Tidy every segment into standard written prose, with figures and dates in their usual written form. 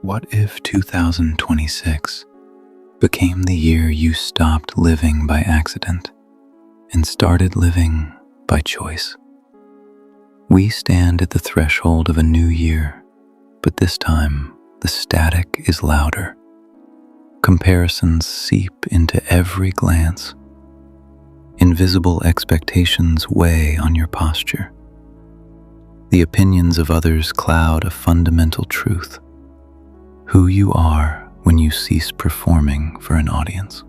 What if 2026 became the year you stopped living by accident and started living by choice? We stand at the threshold of a new year, but this time the static is louder. Comparisons seep into every glance. Invisible expectations weigh on your posture. The opinions of others cloud a fundamental truth: who you are when you cease performing for an audience.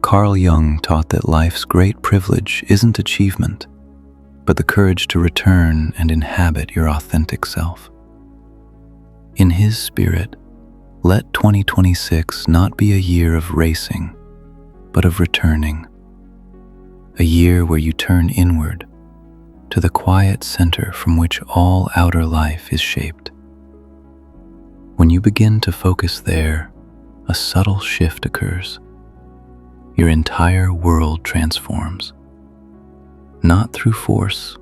Carl Jung taught that life's great privilege isn't achievement, but the courage to return and inhabit your authentic self. In his spirit, let 2026 not be a year of racing, but of returning. A year where you turn inward to the quiet center from which all outer life is shaped. When you begin to focus there, a subtle shift occurs. Your entire world transforms, not through force,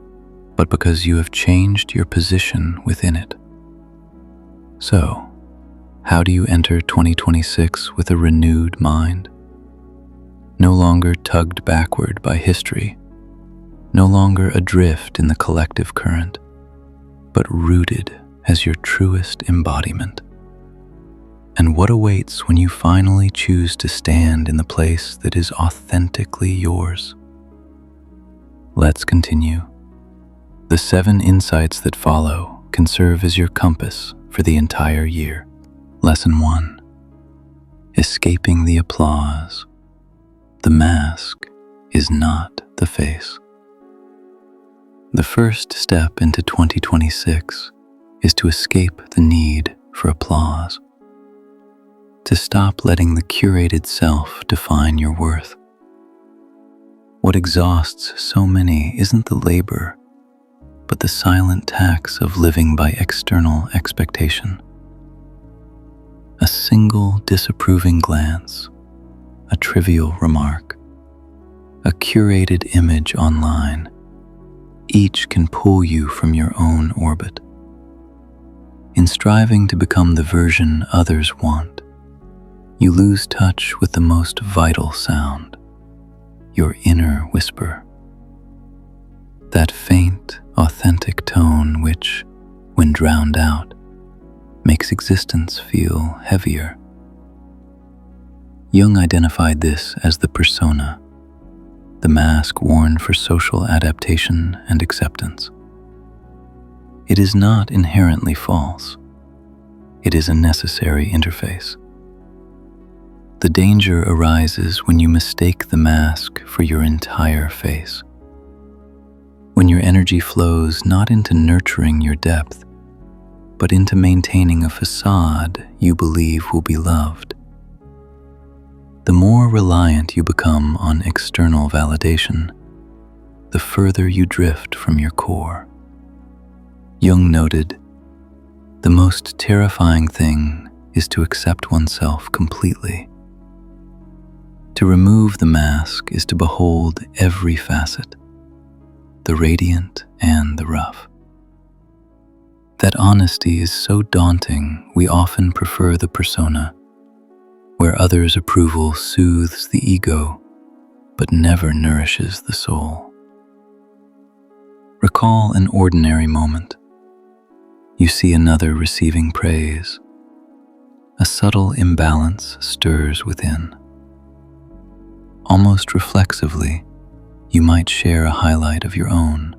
but because you have changed your position within it. So, how do you enter 2026 with a renewed mind? No longer tugged backward by history, no longer adrift in the collective current, but rooted as your truest embodiment. And what awaits when you finally choose to stand in the place that is authentically yours? Let's continue. The 7 insights that follow can serve as your compass for the entire year. Lesson 1. Escaping the applause. The mask is not the face. The first step into 2026 is to escape the need for applause. To stop letting the curated self define your worth. What exhausts so many isn't the labor, but the silent tax of living by external expectation. A single disapproving glance, a trivial remark, a curated image online, each can pull you from your own orbit. In striving to become the version others want, you lose touch with the most vital sound, your inner whisper. That faint, authentic tone which, when drowned out, makes existence feel heavier. Jung identified this as the persona, the mask worn for social adaptation and acceptance. It is not inherently false. It is a necessary interface. The danger arises when you mistake the mask for your entire face. When your energy flows not into nurturing your depth, but into maintaining a facade you believe will be loved. The more reliant you become on external validation, the further you drift from your core. Jung noted, "The most terrifying thing is to accept oneself completely. To remove the mask is to behold every facet, the radiant and the rough." That honesty is so daunting, we often prefer the persona, where others' approval soothes the ego, but never nourishes the soul. Recall an ordinary moment. You see another receiving praise. A subtle imbalance stirs within. Almost reflexively, you might share a highlight of your own,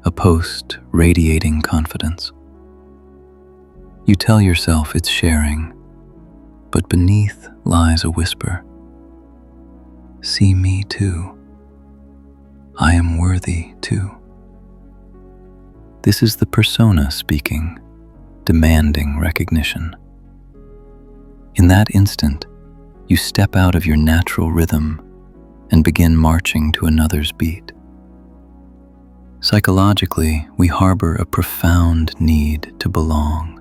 a post radiating confidence. You tell yourself it's sharing, but beneath lies a whisper. See me too. I am worthy too. This is the persona speaking, demanding recognition. In that instant, you step out of your natural rhythm and begin marching to another's beat. Psychologically, we harbor a profound need to belong.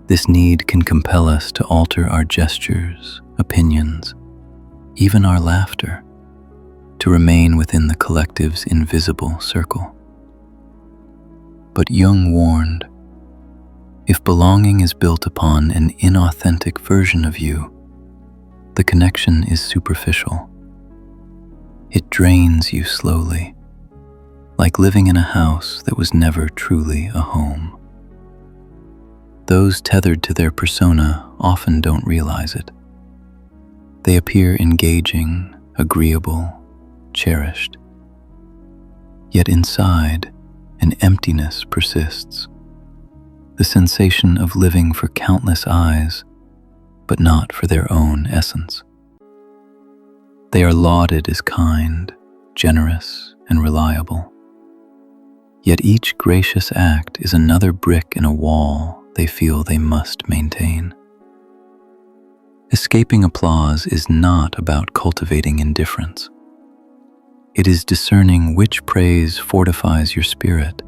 This need can compel us to alter our gestures, opinions, even our laughter, to remain within the collective's invisible circle. But Jung warned, If belonging is built upon an inauthentic version of you, the connection is superficial. It drains you slowly, like living in a house that was never truly a home. Those tethered to their persona often don't realize it. They appear engaging, agreeable, cherished. Yet inside, an emptiness persists. The sensation of living for countless eyes, but not for their own essence. They are lauded as kind, generous, and reliable. Yet each gracious act is another brick in a wall they feel they must maintain. Escaping applause is not about cultivating indifference. It is discerning which praise fortifies your spirit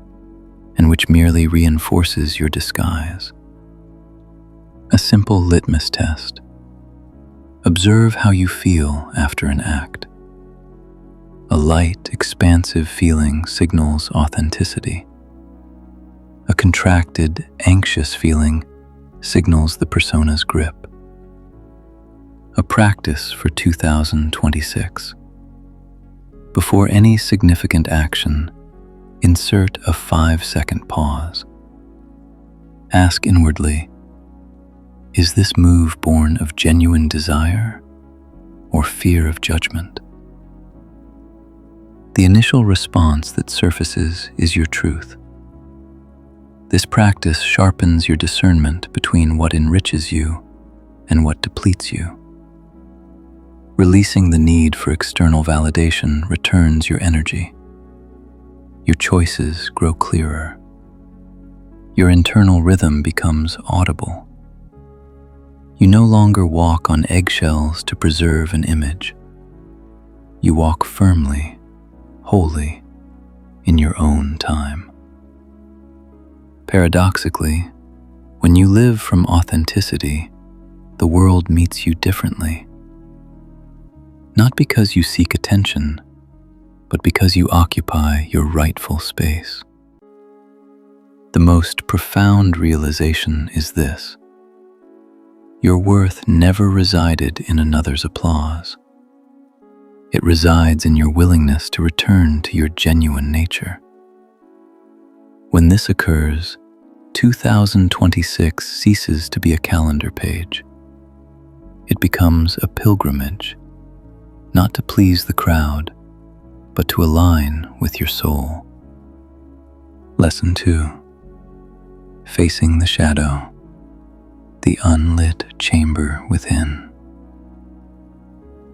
and which merely reinforces your disguise. A simple litmus test. Observe how you feel after an act. A light, expansive feeling signals authenticity. A contracted, anxious feeling signals the persona's grip. A practice for 2026. Before any significant action, insert a 5-second pause. Ask inwardly, is this move born of genuine desire or fear of judgment? The initial response that surfaces is your truth. This practice sharpens your discernment between what enriches you and what depletes you. Releasing the need for external validation returns your energy. Your choices grow clearer. Your internal rhythm becomes audible. You no longer walk on eggshells to preserve an image. You walk firmly, wholly, in your own time. Paradoxically, when you live from authenticity, the world meets you differently. Not because you seek attention, but because you occupy your rightful space. The most profound realization is this: your worth never resided in another's applause. It resides in your willingness to return to your genuine nature. When this occurs, 2026 ceases to be a calendar page. It becomes a pilgrimage, not to please the crowd, but to align with your soul. Lesson 2. Facing the shadow, the unlit chamber within.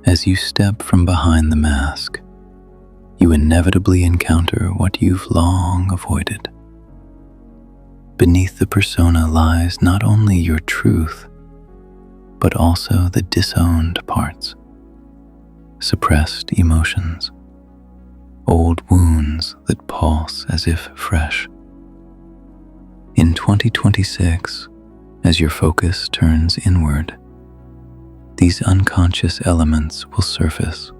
As you step from behind the mask, you inevitably encounter what you've long avoided. Beneath the persona lies not only your truth, but also the disowned parts, suppressed emotions, old wounds that pulse as if fresh. In 2026, as your focus turns inward, these unconscious elements will surface,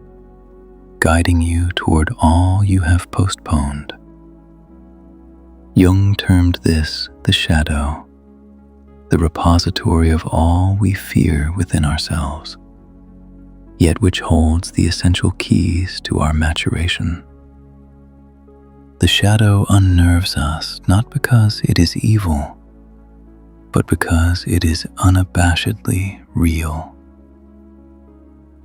guiding you toward all you have postponed. Jung termed this the shadow, the repository of all we fear within ourselves, yet which holds the essential keys to our maturation. The shadow unnerves us not because it is evil, but because it is unabashedly real.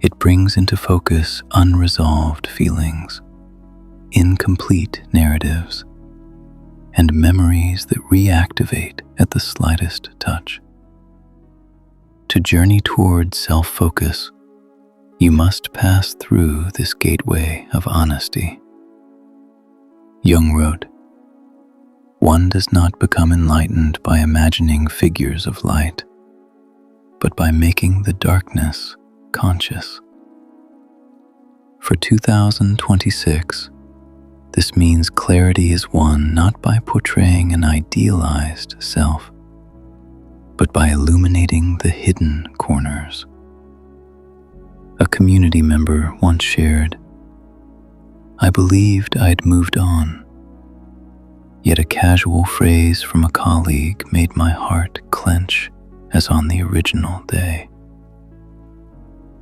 It brings into focus unresolved feelings, incomplete narratives, and memories that reactivate at the slightest touch. To journey toward self-focus, you must pass through this gateway of honesty. Jung wrote, "One does not become enlightened by imagining figures of light, but by making the darkness conscious." For 2026, this means clarity is won not by portraying an idealized self, but by illuminating the hidden corners. A community member once shared, "I believed I'd moved on, Yet a casual phrase from a colleague made my heart clench as on the original day.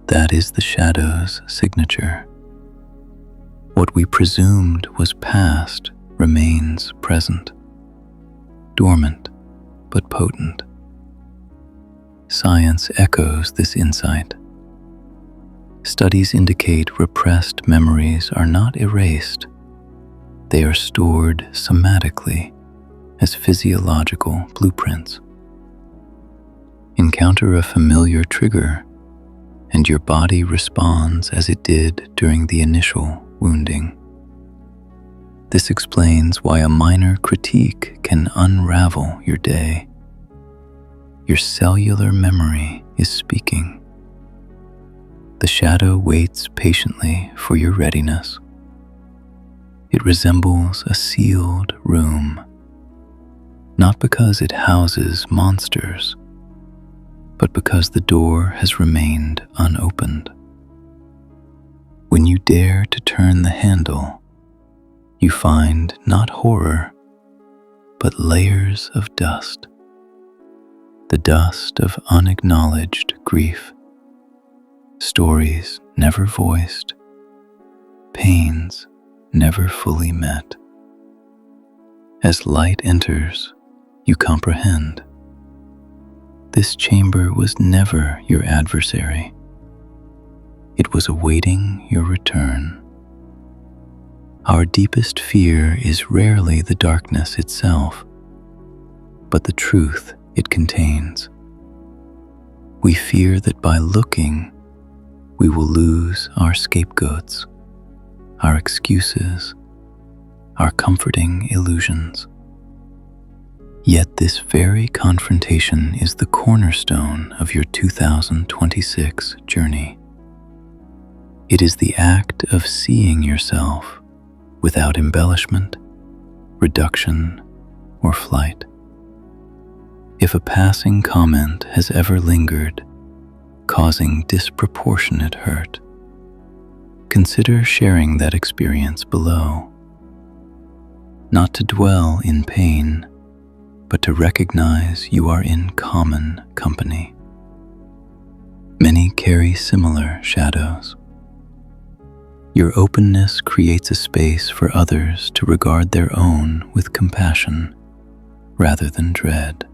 That is the shadow's signature. What we presumed was past remains present, dormant but potent. Science echoes this insight. Studies indicate repressed memories are not erased. They are stored somatically as physiological blueprints. Encounter a familiar trigger, and your body responds as it did during the initial wounding. This explains why a minor critique can unravel your day. Your cellular memory is speaking. The shadow waits patiently for your readiness. It resembles a sealed room, not because it houses monsters, but because the door has remained unopened. When you dare to turn the handle, you find not horror, but layers of dust. The dust of unacknowledged grief, stories never voiced, pains never fully met. As light enters, you comprehend. This chamber was never your adversary. It was awaiting your return. Our deepest fear is rarely the darkness itself, but the truth it contains. We fear that by looking, we will lose our scapegoats, our excuses, our comforting illusions. Yet this very confrontation is the cornerstone of your 2026 journey. It is the act of seeing yourself without embellishment, reduction, or flight. If a passing comment has ever lingered, causing disproportionate hurt, consider sharing that experience below. Not to dwell in pain, but to recognize you are in common company. Many carry similar shadows. Your openness creates a space for others to regard their own with compassion rather than dread.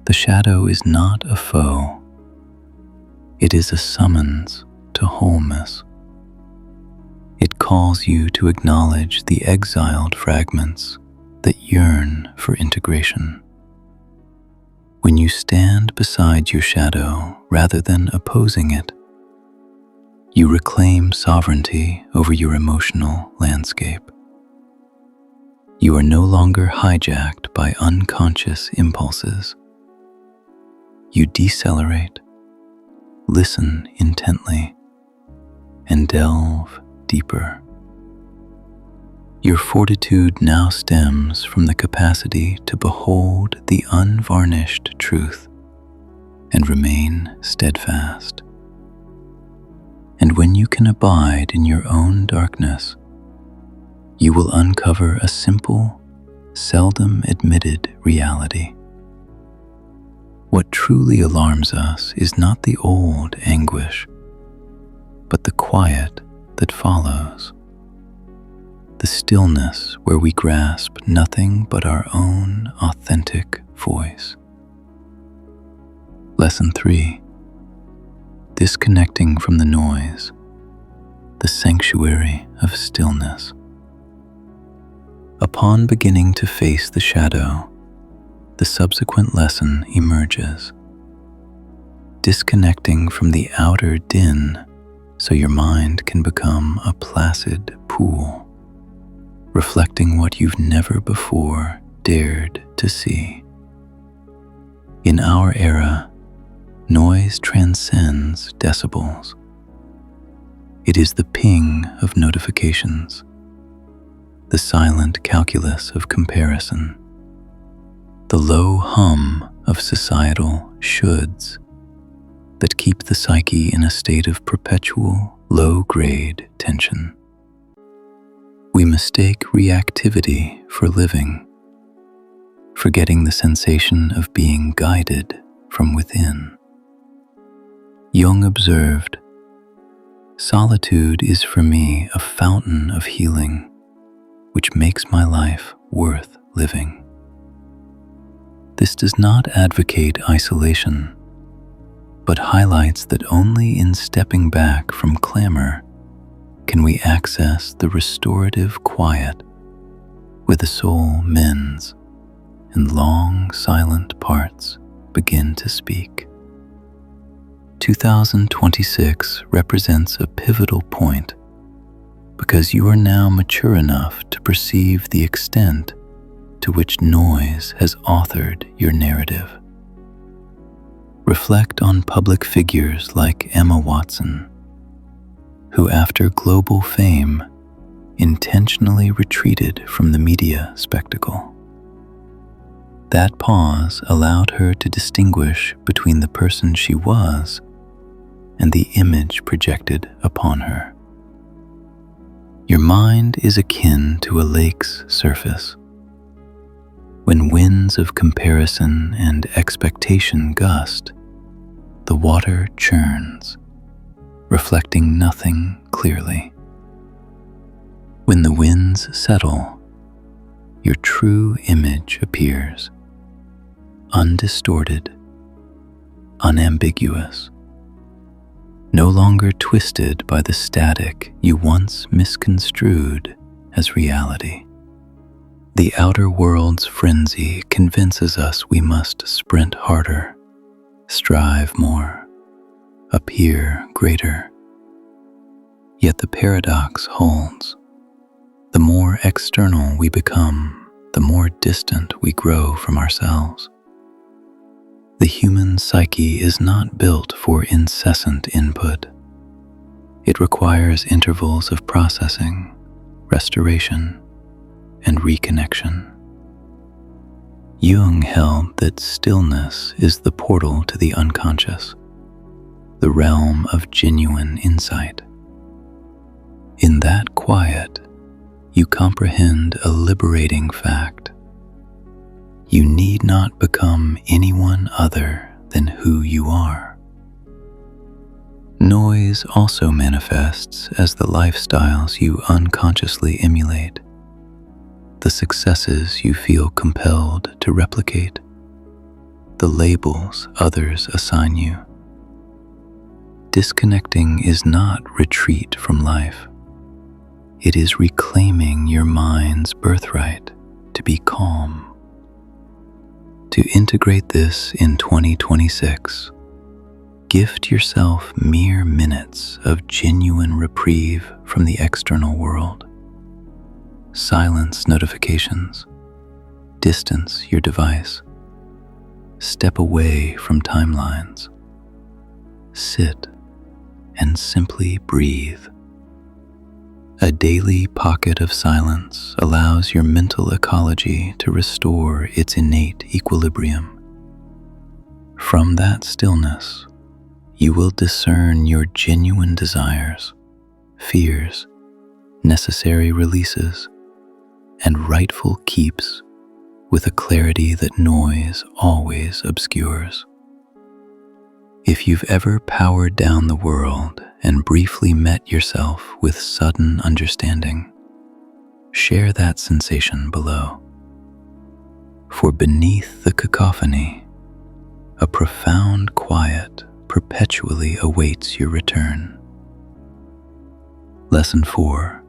The shadow is not a foe. It is a summons to wholeness. It calls you to acknowledge the exiled fragments that yearn for integration. When you stand beside your shadow rather than opposing it, you reclaim sovereignty over your emotional landscape. You are no longer hijacked by unconscious impulses. You decelerate, listen intently, and delve deeper. Your fortitude now stems from the capacity to behold the unvarnished truth and remain steadfast. And when you can abide in your own darkness, you will uncover a simple, seldom admitted reality. What truly alarms us is not the old anguish, but the quiet that follows. The stillness where we grasp nothing but our own authentic voice. Lesson 3. Disconnecting from the noise, the sanctuary of stillness. Upon beginning to face the shadow, the subsequent lesson emerges. Disconnecting from the outer din so your mind can become a placid pool, reflecting what you've never before dared to see. In our era, noise transcends decibels. It is the ping of notifications, the silent calculus of comparison, the low hum of societal shoulds that keep the psyche in a state of perpetual low-grade tension. We mistake reactivity for living, forgetting the sensation of being guided from within. Jung observed, "Solitude is for me a fountain of healing, which makes my life worth living." This does not advocate isolation, but highlights that only in stepping back from clamor can we access the restorative quiet where the soul mends and long silent parts begin to speak. 2026 represents a pivotal point because you are now mature enough to perceive the extent to which noise has authored your narrative. Reflect on public figures like Emma Watson, who after global fame intentionally retreated from the media spectacle. That pause allowed her to distinguish between the person she was and the image projected upon her. Your mind is akin to a lake's surface. When winds of comparison and expectation gust, the water churns, reflecting nothing clearly. When the winds settle, your true image appears, undistorted, unambiguous, no longer twisted by the static you once misconstrued as reality. The outer world's frenzy convinces us we must sprint harder, strive more, appear greater. Yet the paradox holds. The more external we become, the more distant we grow from ourselves. The human psyche is not built for incessant input. It requires intervals of processing, restoration, and reconnection. Jung held that stillness is the portal to the unconscious, the realm of genuine insight. In that quiet, you comprehend a liberating fact. You need not become anyone other than who you are. Noise also manifests as the lifestyles you unconsciously emulate, the successes you feel compelled to replicate, the labels others assign you. Disconnecting is not retreat from life. It is reclaiming your mind's birthright to be calm. To integrate this in 2026, gift yourself mere minutes of genuine reprieve from the external world. Silence notifications. Distance your device. Step away from timelines. Sit and simply breathe. A daily pocket of silence allows your mental ecology to restore its innate equilibrium. From that stillness, you will discern your genuine desires, fears, necessary releases, and rightful keeps with a clarity that noise always obscures. If you've ever powered down the world and briefly met yourself with sudden understanding, share that sensation below. For beneath the cacophony, a profound quiet perpetually awaits your return. Lesson 4.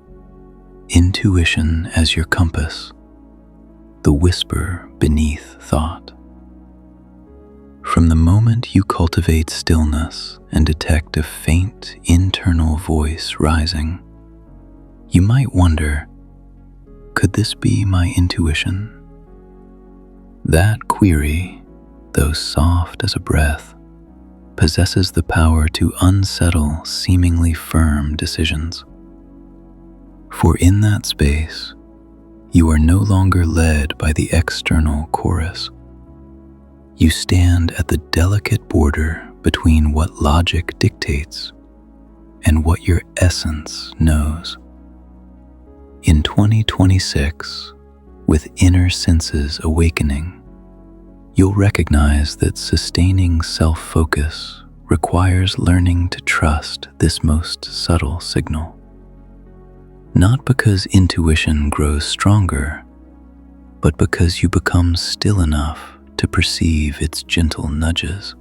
Intuition as your compass, the whisper beneath thought. From the moment you cultivate stillness and detect a faint internal voice rising, you might wonder, could this be my intuition? That query, though soft as a breath, possesses the power to unsettle seemingly firm decisions. For in that space, you are no longer led by the external chorus. You stand at the delicate border between what logic dictates and what your essence knows. In 2026, with inner senses awakening, you'll recognize that sustaining self-focus requires learning to trust this most subtle signal. Not because intuition grows stronger, but because you become still enough to perceive its gentle nudges,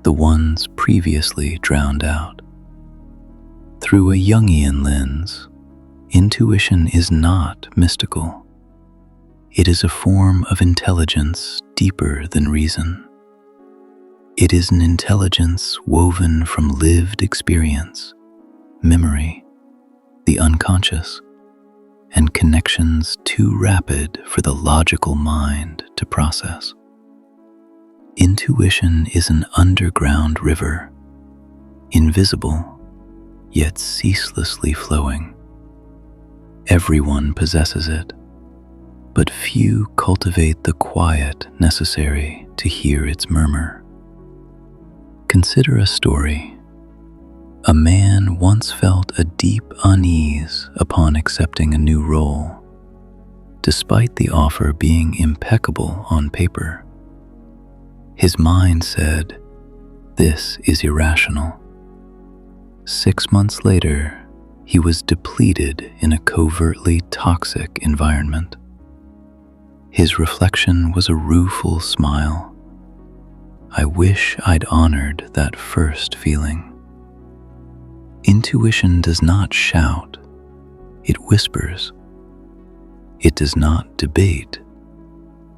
the ones previously drowned out. Through a Jungian lens, intuition is not mystical. It is a form of intelligence deeper than reason. It is an intelligence woven from lived experience, memory, the unconscious, and connections too rapid for the logical mind to process. Intuition is an underground river, invisible, yet ceaselessly flowing. Everyone possesses it, but few cultivate the quiet necessary to hear its murmur. Consider a story. A man once felt a deep unease upon accepting a new role, despite the offer being impeccable on paper. His mind said, "This is irrational." 6 months later, he was depleted in a covertly toxic environment. His reflection was a rueful smile. "I wish I'd honored that first feeling." Intuition does not shout, it whispers. It does not debate,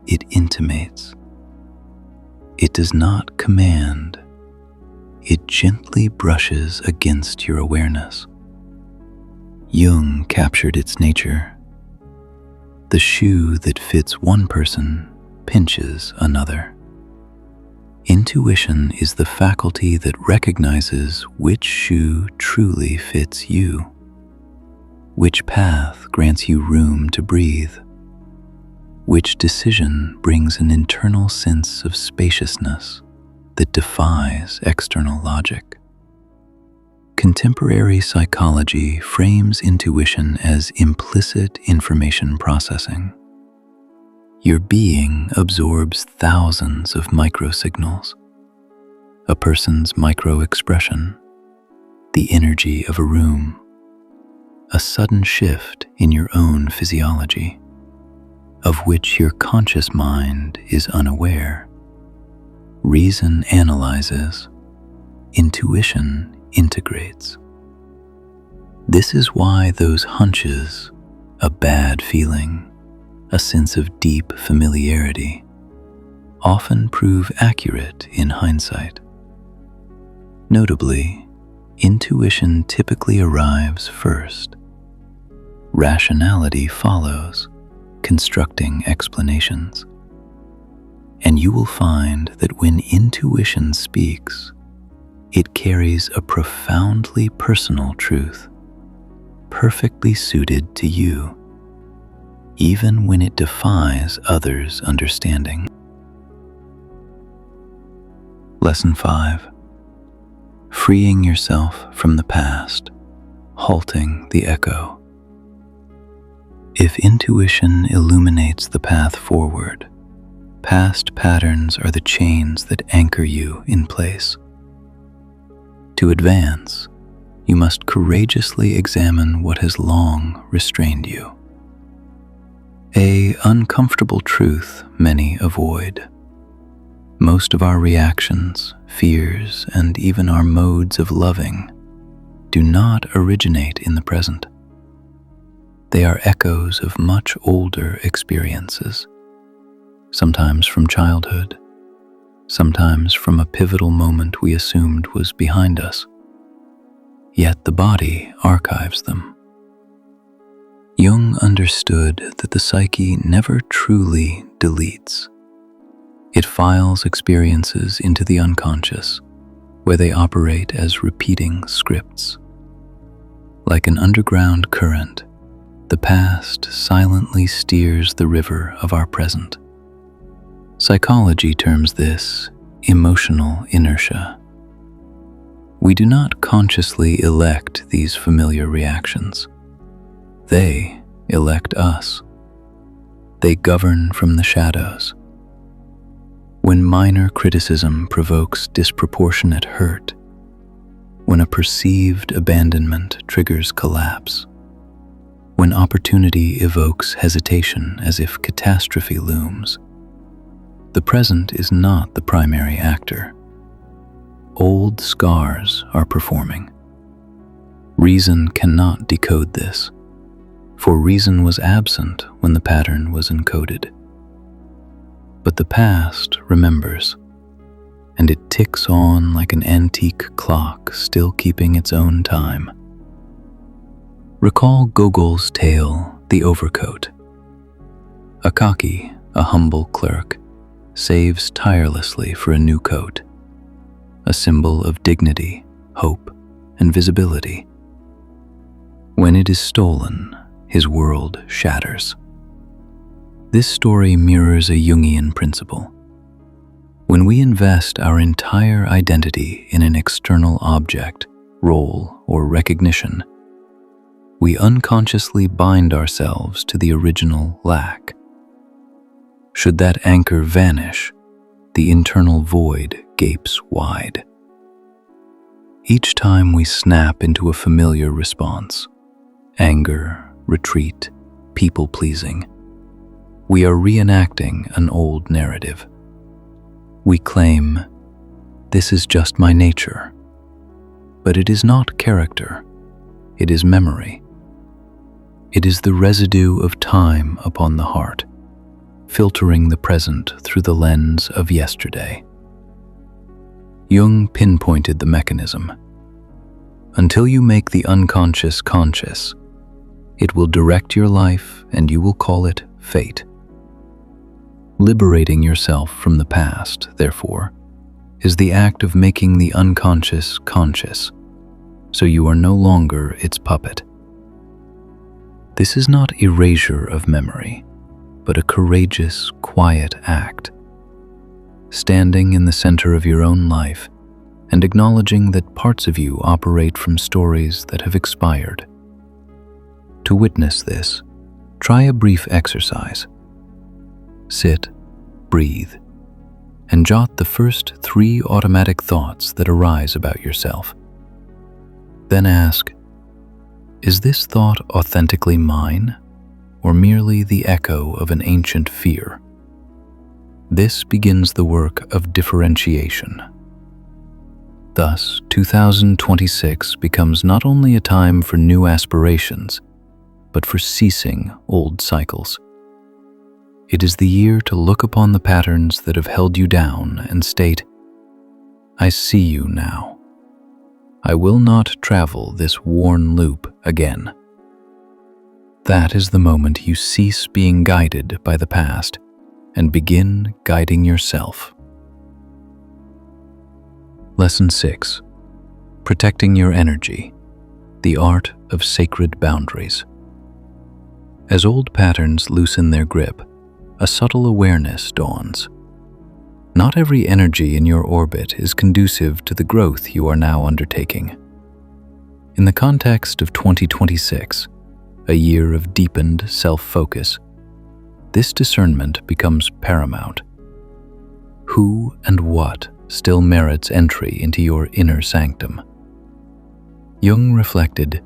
it intimates. It does not command, it gently brushes against your awareness. Jung captured its nature. The shoe that fits one person pinches another. Intuition is the faculty that recognizes which shoe truly fits you, which path grants you room to breathe, which decision brings an internal sense of spaciousness that defies external logic. Contemporary psychology frames intuition as implicit information processing. Your being absorbs thousands of microsignals, a person's micro-expression, the energy of a room, a sudden shift in your own physiology, of which your conscious mind is unaware. Reason analyzes, intuition integrates. This is why those hunches, a bad feeling, a sense of deep familiarity, often prove accurate in hindsight. Notably, intuition typically arrives first. Rationality follows, constructing explanations. And you will find that when intuition speaks, it carries a profoundly personal truth, perfectly suited to you, even when it defies others' understanding. Lesson 5. Freeing yourself from the past, halting the echo. If intuition illuminates the path forward, past patterns are the chains that anchor you in place. To advance, you must courageously examine what has long restrained you. An uncomfortable truth many avoid. Most of our reactions, fears, and even our modes of loving do not originate in the present. They are echoes of much older experiences, sometimes from childhood, sometimes from a pivotal moment we assumed was behind us. Yet the body archives them. Jung understood that the psyche never truly deletes. It files experiences into the unconscious, where they operate as repeating scripts. Like an underground current, the past silently steers the river of our present. Psychology terms this emotional inertia. We do not consciously elect these familiar reactions. They, elect us. They govern from the shadows. When minor criticism provokes disproportionate hurt, when a perceived abandonment triggers collapse, when opportunity evokes hesitation as if catastrophe looms, the present is not the primary actor. Old scars are performing. Reason cannot decode this, for reason was absent when the pattern was encoded. But the past remembers, and it ticks on like an antique clock still keeping its own time. Recall Gogol's tale, The Overcoat. Akaki, a humble clerk, saves tirelessly for a new coat, a symbol of dignity, hope, and visibility. When it is stolen, his world shatters. This story mirrors a Jungian principle. When we invest our entire identity in an external object, role, or recognition, we unconsciously bind ourselves to the original lack. Should that anchor vanish, the internal void gapes wide. Each time we snap into a familiar response, anger, retreat, people-pleasing, we are reenacting an old narrative. We claim, "This is just my nature." But it is not character, it is memory. It is the residue of time upon the heart, filtering the present through the lens of yesterday. Jung pinpointed the mechanism. Until you make the unconscious conscious, it will direct your life and you will call it fate. Liberating yourself from the past, therefore, is the act of making the unconscious conscious, so you are no longer its puppet. This is not erasure of memory, but a courageous, quiet act. Standing in the center of your own life and acknowledging that parts of you operate from stories that have expired. To witness this, try a brief exercise. Sit, breathe, and jot the first 3 automatic thoughts that arise about yourself. Then ask, is this thought authentically mine, or merely the echo of an ancient fear? This begins the work of differentiation. Thus, 2026 becomes not only a time for new aspirations, but for ceasing old cycles. It is the year to look upon the patterns that have held you down and state, "I see you now. I will not travel this worn loop again." That is the moment you cease being guided by the past and begin guiding yourself. Lesson 6. Protecting your energy, the art of sacred boundaries. As old patterns loosen their grip, a subtle awareness dawns. Not every energy in your orbit is conducive to the growth you are now undertaking. In the context of 2026, a year of deepened self-focus, this discernment becomes paramount. Who and what still merits entry into your inner sanctum? Jung reflected,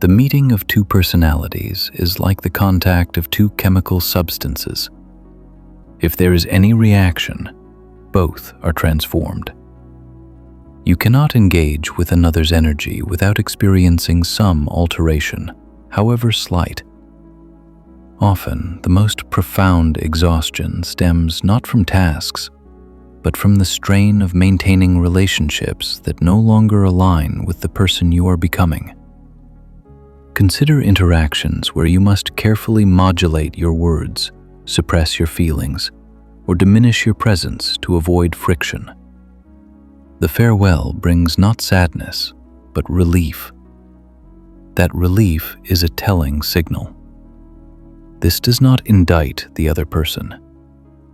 "The meeting of 2 personalities is like the contact of 2 chemical substances. If there is any reaction, both are transformed." You cannot engage with another's energy without experiencing some alteration, however slight. Often, the most profound exhaustion stems not from tasks, but from the strain of maintaining relationships that no longer align with the person you are becoming. Consider interactions where you must carefully modulate your words, suppress your feelings, or diminish your presence to avoid friction. The farewell brings not sadness, but relief. That relief is a telling signal. This does not indict the other person.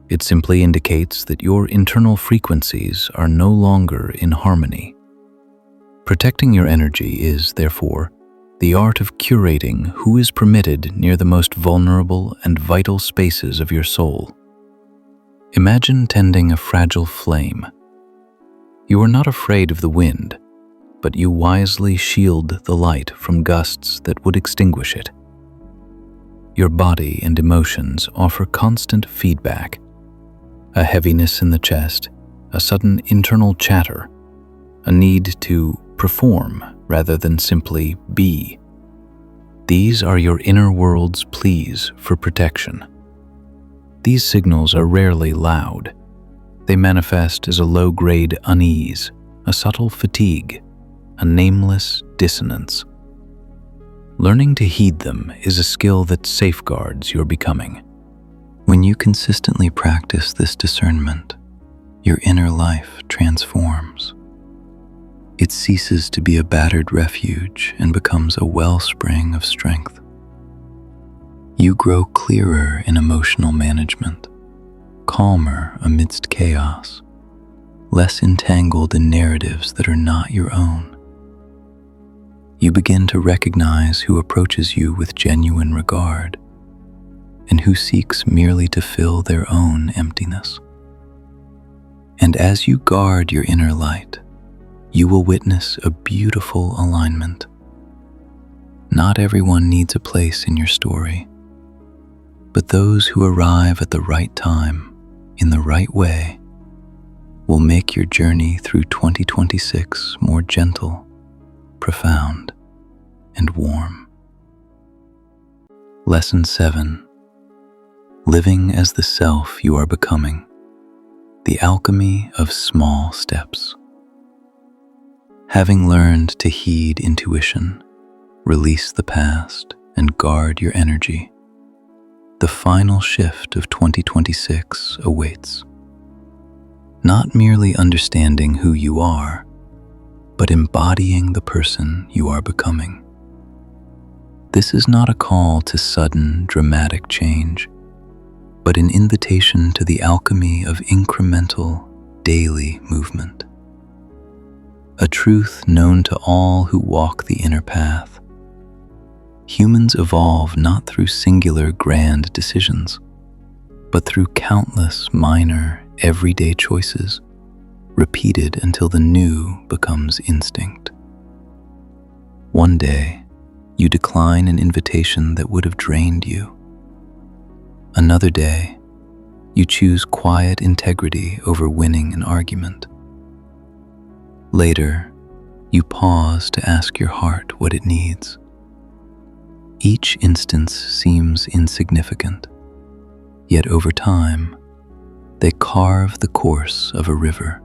It simply indicates that your internal frequencies are no longer in harmony. Protecting your energy is, therefore, the art of curating who is permitted near the most vulnerable and vital spaces of your soul. Imagine tending a fragile flame. You are not afraid of the wind, but you wisely shield the light from gusts that would extinguish it. Your body and emotions offer constant feedback. A heaviness in the chest, a sudden internal chatter, a need to perform rather than simply be. These are your inner world's pleas for protection. These signals are rarely loud. They manifest as a low-grade unease, a subtle fatigue, a nameless dissonance. Learning to heed them is a skill that safeguards your becoming. When you consistently practice this discernment, your inner life transforms. It ceases to be a battered refuge and becomes a wellspring of strength. You grow clearer in emotional management, calmer amidst chaos, less entangled in narratives that are not your own. You begin to recognize who approaches you with genuine regard and who seeks merely to fill their own emptiness. And as you guard your inner light, you will witness a beautiful alignment. Not everyone needs a place in your story, but those who arrive at the right time, in the right way, will make your journey through 2026 more gentle, profound, and warm. Lesson 7. Living as the self you are becoming. The alchemy of small steps. Having learned to heed intuition, release the past, and guard your energy, the final shift of 2026 awaits. Not merely understanding who you are, but embodying the person you are becoming. This is not a call to sudden, dramatic change, but an invitation to the alchemy of incremental, daily movement. A truth known to all who walk the inner path. Humans evolve not through singular grand decisions, but through countless minor, everyday choices, repeated until the new becomes instinct. One day, you decline an invitation that would have drained you. Another day, you choose quiet integrity over winning an argument. Later, you pause to ask your heart what it needs. Each instance seems insignificant, yet over time, they carve the course of a river.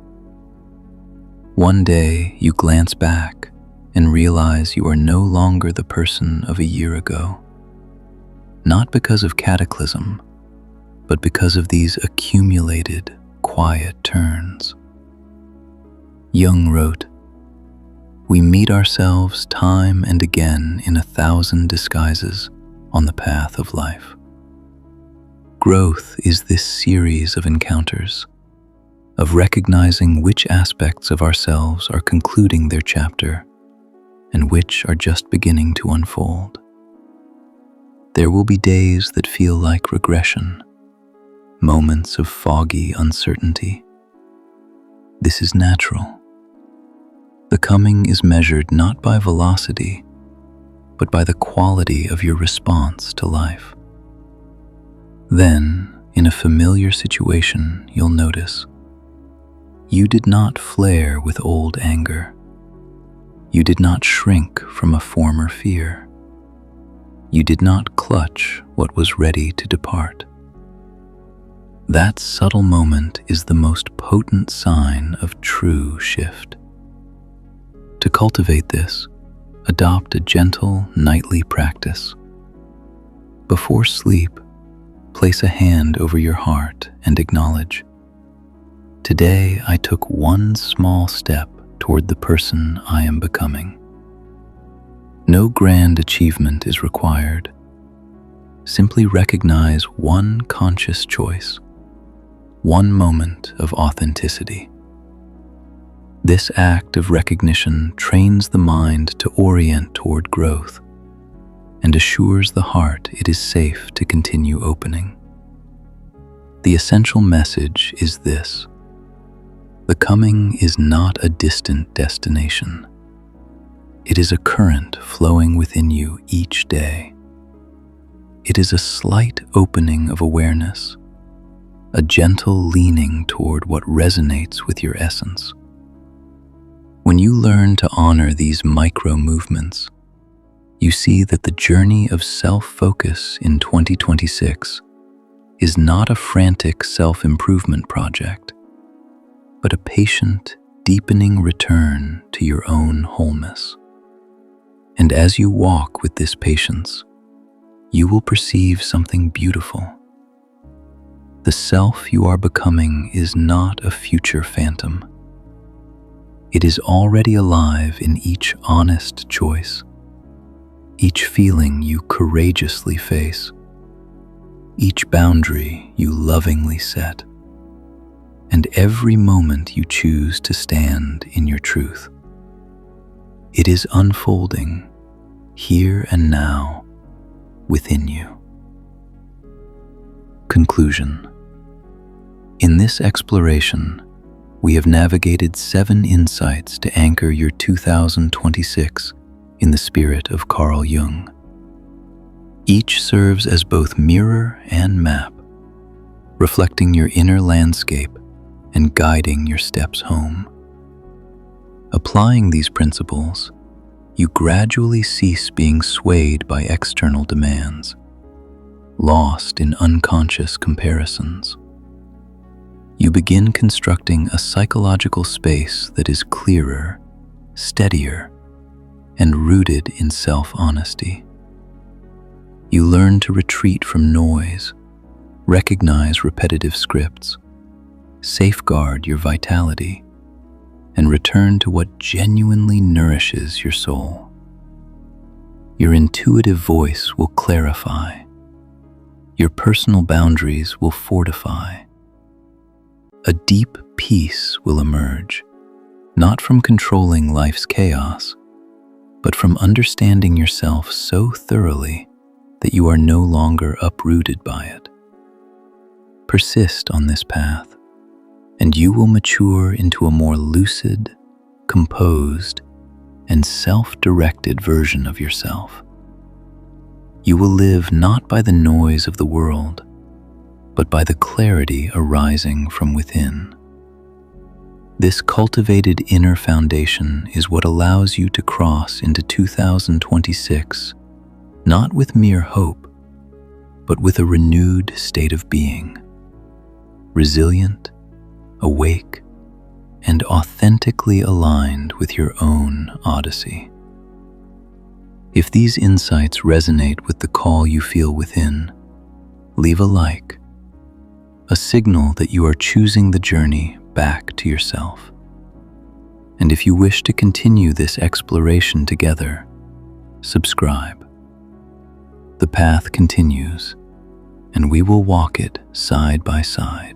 One day, you glance back and realize you are no longer the person of a year ago. Not because of cataclysm, but because of these accumulated, quiet turns. Jung wrote, "We meet ourselves time and again in 1,000 disguises on the path of life." Growth is this series of encounters, of recognizing which aspects of ourselves are concluding their chapter and which are just beginning to unfold. There will be days that feel like regression, moments of foggy uncertainty. This is natural. Becoming is measured not by velocity, but by the quality of your response to life. Then, in a familiar situation, you'll notice you did not flare with old anger. You did not shrink from a former fear. You did not clutch what was ready to depart. That subtle moment is the most potent sign of true shift. To cultivate this, adopt a gentle nightly practice. Before sleep, place a hand over your heart and acknowledge, "Today I took one small step toward the person I am becoming." No grand achievement is required. Simply recognize one conscious choice, one moment of authenticity. This act of recognition trains the mind to orient toward growth, and assures the heart it is safe to continue opening. The essential message is this: the coming is not a distant destination. It is a current flowing within you each day. It is a slight opening of awareness, a gentle leaning toward what resonates with your essence. When you learn to honor these micro movements, you see that the journey of self-focus in 2026 is not a frantic self-improvement project, but a patient, deepening return to your own wholeness. And as you walk with this patience, you will perceive something beautiful. The self you are becoming is not a future phantom. It is already alive in each honest choice, each feeling you courageously face, each boundary you lovingly set, and every moment you choose to stand in your truth. It is unfolding here and now within you. Conclusion. In this exploration, we have navigated 7 insights to anchor your 2026 in the spirit of Carl Jung. Each serves as both mirror and map, reflecting your inner landscape and guiding your steps home. Applying these principles, you gradually cease being swayed by external demands, lost in unconscious comparisons. You begin constructing a psychological space that is clearer, steadier, and rooted in self-honesty. You learn to retreat from noise, recognize repetitive scripts, safeguard your vitality, and return to what genuinely nourishes your soul. Your intuitive voice will clarify. Your personal boundaries will fortify. A deep peace will emerge, not from controlling life's chaos, but from understanding yourself so thoroughly that you are no longer uprooted by it. Persist on this path, and you will mature into a more lucid, composed, and self-directed version of yourself. You will live not by the noise of the world, but by the clarity arising from within. This cultivated inner foundation is what allows you to cross into 2026, not with mere hope, but with a renewed state of being, resilient, awake, and authentically aligned with your own odyssey. If these insights resonate with the call you feel within, leave a like, a signal that you are choosing the journey back to yourself. And if you wish to continue this exploration together, subscribe. The path continues, and we will walk it side by side.